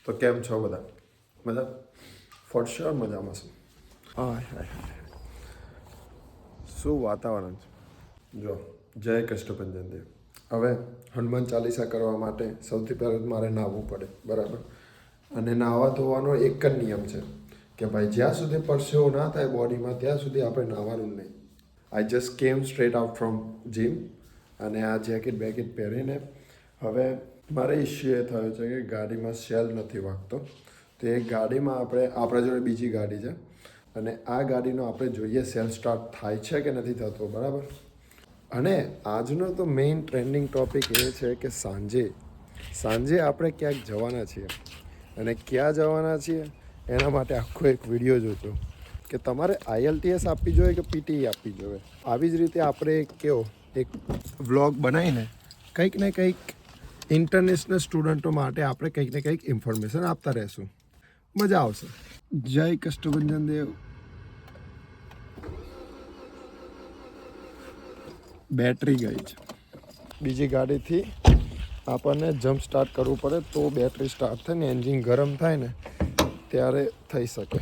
તો કેમ છો બધા? મજા ફોર શ્યોર મજામાં છું. શું વાતાવરણ છે જો. જય કષ્ટભંજન દેવ. હવે હનુમાન ચાલીસા કરવા માટે સૌથી પહેલાં મારે નાહવું પડે, બરાબર. અને નાહવા ધોવાનો એક જ નિયમ છે કે ભાઈ જ્યાં સુધી પરસેવો ના થાય બોડીમાં ત્યાં સુધી આપણે નાહવાનું નહીં. આઈ જસ્ટ કેમ સ્ટ્રેટ આઉટ ફ્રોમ જીમ અને આ જેકેટ બેકેટ પહેરીને હવે મારે ઇશ્યુ એ થયો છે કે ગાડીમાં સેલ નથી વાગતો. તો એ ગાડીમાં આપણા જોડે બીજી ગાડી છે અને આ ગાડીનો આપણે જોઈએ સેલ સ્ટાર્ટ થાય છે કે નથી થતો, બરાબર. અને આજનો તો મેઇન ટ્રેન્ડિંગ ટૉપિક એ છે કે સાંજે આપણે ક્યાંક જવાના છીએ અને ક્યાં જવાના છીએ એના માટે આખો એક વિડીયો જોજો કે તમારે IELTS આપવી જોઈએ કે PTE આપવી જોઈએ. આવી જ રીતે આપણે એક વ્લોગ બનાવીને કંઈક ને કંઈક ઇન્ટરનેશનલ સ્ટુડન્ટો માટે આપણે કંઈક ને કંઈક ઇન્ફોર્મેશન આપતા રહેશું. મજા આવશે. જય કષ્ટભંજન દેવ. બેટરી ગઈ છે. બીજી ગાડીથી આપણને જમ્પ સ્ટાર્ટ કરવું પડે તો બેટરી સ્ટાર્ટ થાય ને એન્જિન ગરમ થાય ને ત્યારે થઈ શકે.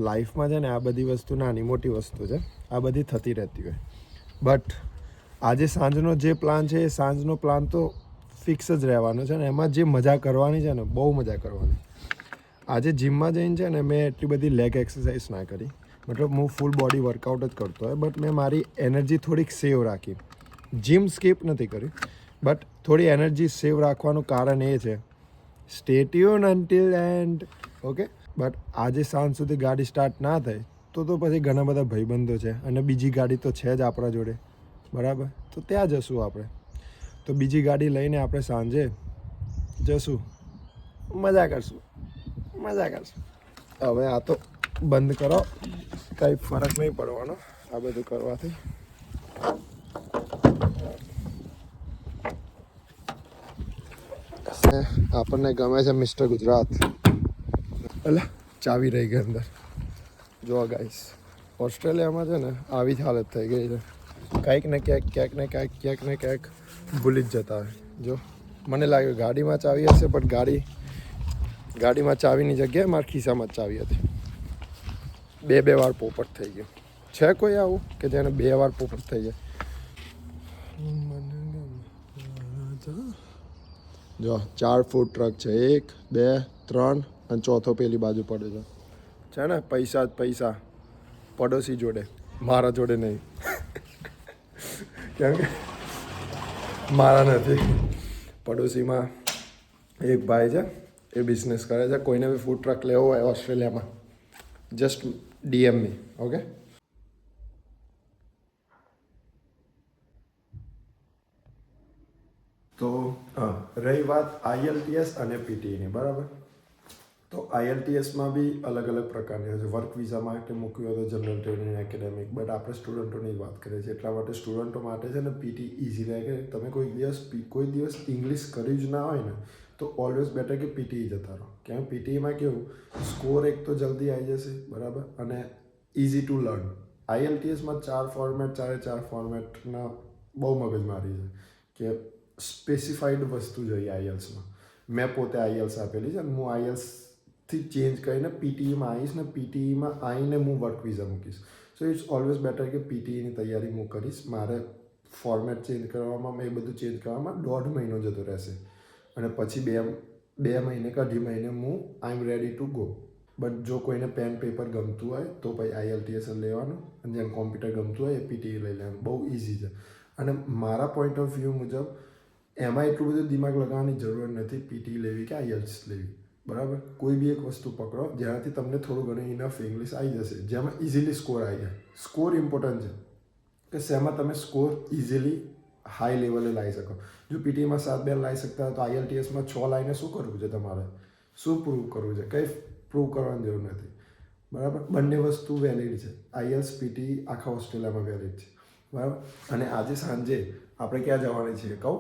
લાઈફમાં છે ને આ બધી વસ્તુ નાની મોટી વસ્તુ છે, આ બધી થતી રહેતી હોય. બટ આજે સાંજનો જે પ્લાન છે એ સાંજનો પ્લાન તો ફિક્સ જ રહેવાનો છે ને એમાં જે મજા કરવાની છે ને બહુ મજા કરવાની. આજે જિમમાં જઈને છે ને મેં એટલી બધી લેગ એક્સરસાઇઝ ના કરી, મતલબ હું ફૂલ બોડી વર્કઆઉટ જ કરતો હોય, બટ મેં મારી એનર્જી થોડીક સેવ રાખી. જીમ સ્કીપ નથી કરી બટ થોડી એનર્જી સેવ રાખવાનું કારણ એ છે stay tune until and. Okay. But આજે સાંજ સુધી ગાડી સ્ટાર્ટ ના થાય તો પછી ઘણા બધા ભાઈબંધો છે અને બીજી ગાડી તો છે જ આપણા જોડે, બરાબર. તો ત્યાં જશું આપણે. તો બીજી ગાડી લઈને આપણે સાંજે જશું, મજા કરશું. હવે આ તો બંધ કરો, કંઈ ફરક નહીં પડવાનો આ બધું કરવાથી. આપણને ગમે છે મિસ્ટર ગુજરાત. એટલે ચાવી રહી ગઈ અંદર. જો ગાઈસ ઓસ્ટ્રેલિયામાં છે ને આવી જ હાલત થઈ ગઈ છે. ક્યાંક ને ક્યાંક ભૂલી જ જતા હોય. જો મને લાગ્યું ગાડીમાં ચાવી હશે પણ ગાડીમાં ચાવીની જગ્યાએ મારા ખિસ્સામાં જ ચાવી હતી. બે વાર પોપટ થઈ ગયો છે. કોઈ આવું કે જેને 2 વાર પોપટ થઈ જાય? જો 4 ફૂટ ટ્રક છે, 1 2 3 અને ચોથો પેલી બાજુ પડે છે ને. પૈસા જ પૈસા પડોશી જોડે, મારા જોડે નહીં. કેમ કે મારા નથી. પડોશીમાં એક ભાઈ છે, એ બિઝનેસ કરે છે. કોઈને બી ફૂડ ટ્રક લેવો હોય ઓસ્ટ્રેલિયામાં જસ્ટ DM મી. ઓકે. તો રહી વાત IELTS અને PTEની, બરાબર. તો IELTSમાં બી અલગ અલગ પ્રકારની હોય છે. વર્ક વિઝા માટે મૂક્યું હોય તો જનરલ ટ્રેનિંગ એકેડેમિક, બટ આપણે સ્ટુડન્ટોની જ વાત કરીએ છીએ. એટલા માટે સ્ટુડન્ટો માટે છે ને PTE ઇઝી રહે કે તમે કોઈ દિવસ ઇંગ્લિશ કર્યું જ ના હોય ને તો ઓલવેઝ બેટર કે PTE જતા રહો. કેમ PTEમાં કેવું સ્કોર એક તો જલ્દી આવી જશે, બરાબર, અને ઇઝી ટુ લર્ન. IELTSમાં 4 ફોર્મેટ 4 ફોર્મેટના બહુ મગજમારી છે કે સ્પેસિફાઈડ વસ્તુ જોઈએ IELTSમાં. મેં પોતે IELTS આપેલી છે અને હું IELTSથી ચેન્જ કરીને PTEમાં આવીશ ને PTEમાં આવીને હું વર્ક વિઝા મૂકીશ. સો ઇટ્સ ઓલવેઝ બેટર કે PTEની તૈયારી હું કરીશ. મારે ફોર્મેટ ચેન્જ કરવામાં, એ બધું ચેન્જ કરવામાં 1.5 મહિનો જતો રહેશે અને પછી 2 મહિને કે 2.5 મહિને હું આઈ એમ રેડી ટુ ગો. બટ જો કોઈને પેન પેપર ગમતું હોય તો પછી IELTS લેવાનું અને જેમ કોમ્પ્યુટર ગમતું હોય એ PTE લઈ લેવાનું. બહુ ઇઝી છે. અને મારા પોઈન્ટ ઓફ વ્યૂ મુજબ એમાં એટલું બધું દિમાગ લગાવવાની જરૂર નથી PTE લેવી કે IELTS લેવી, બરાબર. કોઈ બી એક વસ્તુ પકડો જેનાથી તમને થોડું ઘણું ઇનફ ઇંગ્લિશ આવી જશે, જેમાં ઇઝીલી સ્કોર આવી જાય. સ્કોર ઇમ્પોર્ટન્ટ છે કે શેમાં તમે સ્કોર ઇઝીલી હાઈ લેવલે લાવી શકો. જો PTEમાં 7 બેન લાવી શકતા હોય તો IELTSમાં 6 લાવીને શું કરવું છે તમારે? શું પ્રૂવ કરવું છે? કંઈ પ્રૂવ કરવાની જરૂર નથી, બરાબર. બંને વસ્તુ વેલિડ છે. IELTS PTE આખા ઓસ્ટ્રેલિયામાં વેલિડ છે, બરાબર. અને આજે સાંજે આપણે ક્યાં જવાની છીએ કહું?